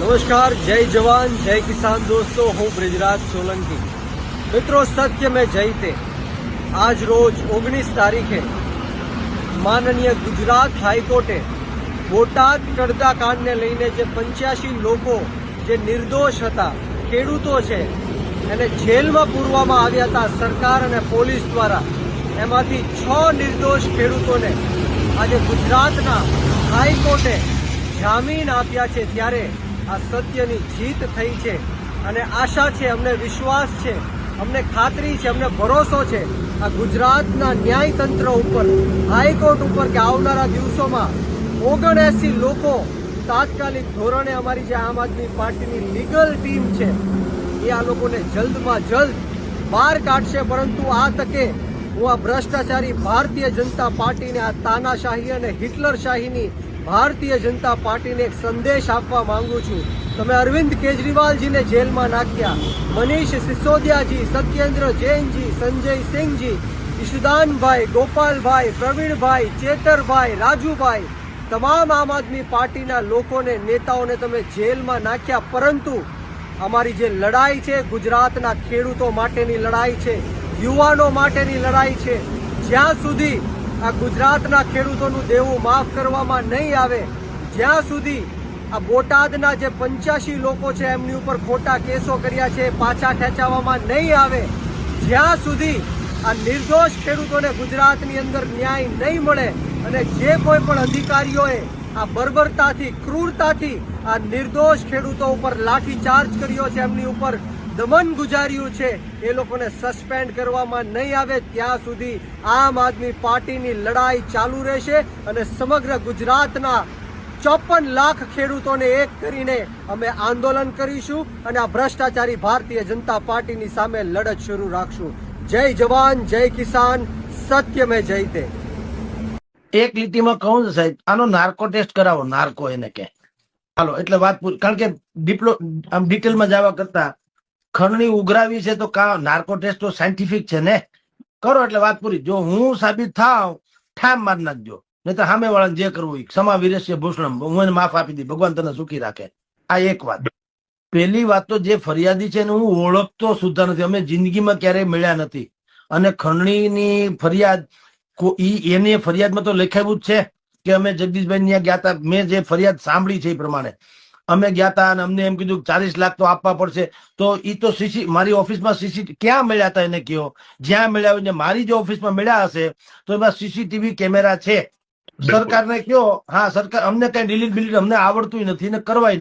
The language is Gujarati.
नमस्कार, जय जवान जय किसान दोस्तों, હું બ્રિજરાજ સોલંકી। મિત્રો, સત્ય મેં જયતે આજ રોજ 19 તારીખે માનનીય ગુજરાત હાઈકોર્ટે બોટાદ કડદાકાંડને લઈને જે 85 લોકો જે નિર્દોષ હતા, ખેડૂતો છે, એને જેલમાં પૂરવામાં આવ્યા હતા સરકાર અને પોલીસ દ્વારા, એમાંથી 6 નિર્દોષ ખેડૂતોને આજે ગુજરાતના હાઈકોર્ટે જામીન આપ્યા છે। ત્યારે આ સત્યની જીત થઈ છે અને આશા છે, અમને વિશ્વાસ છે, અમને ખાતરી છે, અમને ભરોસો છે આ ગુજરાતના ન્યાયતંત્ર ઉપર, હાઈકોર્ટ ઉપર કે આવનારા દિવસોમાં 79 લોકો તાત્કાલિક ધોરણે અમારી જે આમ આદમી પાર્ટીની લીગલ ટીમ છે એ આ લોકોને જલ્દમાં જલ્દ બહાર કાઢશે। પરંતુ આ તકે હું આ ભ્રષ્ટાચારી ભારતીય જનતા પાર્ટીને, આ તાનાશાહી અને હિટલરશાહીની ભારતીય જનતા પાર્ટીને એક સંદેશ આપવા માંગુ છું। તમે અરવિંદ કેજરીવાલજીને જેલમાં નાખ્યા, મનીષ સિસોદિયાજી, સત્યેન્દ્ર જૈનજી, સંજય સિંહજી, ઈશુદાનભાઈ, ગોપાલભાઈ, પ્રવીણભાઈ, ચેતરભાઈ, રાજુભાઈ, તમામ આમ આદમી પાર્ટીના લોકોને, નેતાઓને તમે જેલમાં નાખ્યા। પરંતુ અમારી જે લડાઈ છે, ગુજરાતના ખેડૂતો માટેની લડાઈ છે, યુવાનો માટેની લડાઈ છે, જ્યાં સુધી આ ગુજરાતના ખેડૂતોનું દેવું માફ કરવામાં નહીં આવે, જ્યાં સુધી આ બોટાદના જે 85 લોકો છે એમની ઉપર ખોટા કેસો કર્યા છે પાછા ખેંચાવવામાં નહીં આવે, જ્યાં સુધી આ નિર્દોષ ખેડૂતોને ગુજરાતની અંદર ન્યાય નહીં મળે અને જે કોઈ પણ અધિકારીઓએ આ બર્બરતાથી, ક્રૂરતાથી આ નિર્દોષ ખેડૂતો ઉપર લાઠીચાર્જ કર્યો છે, એમની ઉપર દમન ગુજાર્યું છે, એ લોકોને સસ્પેન્ડ કરવામાં નહીં આવે, ત્યાં સુધી આમ આદમી પાર્ટીની લડાઈ ચાલુ રહેશે અને સમગ્ર ગુજરાતના 54 લાખ ખેડૂતોને એક કરીને અમે આંદોલન કરીશું અને આ ભ્રષ્ટાચારી ભારતીય જનતા પાર્ટીની સામે લડત શરૂ રાખશું। જય જવાન જય કિસાન, સત્ય મેં જયતે। એક લીટીમાં કહું છું સાહેબ, આનો નાર્કો ટેસ્ટ કરાવો, નાર્કો એને કે હાલો એટલે વાત પૂરી। કારણ કે ડિટેલમાં જવા કરતા ખંડણી ઉઘરાવી છે તો નાર્કો ટેસ્ટ તો સાયન્ટિફિક છે ને, કરો એટલે વાત પૂરી। જો હું સાબિત થાવ, ઠામ માર નાખજો, નહીં તો સામે વાળાને જે કરવું હોય, ક્ષમા વિરસ્ય ભૂષણમ, હું એને માફ આપી દી, ભગવાન તને સુખી રાખે। આ એક વાત। પહેલી વાત તો જે ફરિયાદી છે ને હું ઓળખતો સુદ્ધા નથી, અમે જિંદગીમાં ક્યારેય મળ્યા નથી, અને ખંડણીની ફરિયાદ એની ફરિયાદમાં તો લખાયું જ છે કે અમે જગદીશભાઈ ત્યાં ગયા હતા, મેં જે ફરિયાદ સાંભળી છે એ પ્રમાણે અમે ગયા હતા અને અમને એમ કીધું 40 લાખ તો આપવા પડશે, તો એ તો મારી ઓફિસમાં સીસીટીવી ક્યાં મળ્યા હતા એને કયો, જ્યાં મળ્યા હોય મારી જે ઓફિસમાં મળ્યા હશે તો એમાં સીસીટીવી કેમેરા છે, સરકારને કયો, હા સરકાર અમને કઈ ડિલીટ બિલીટ અમને આવડતું નથી ને કરવાય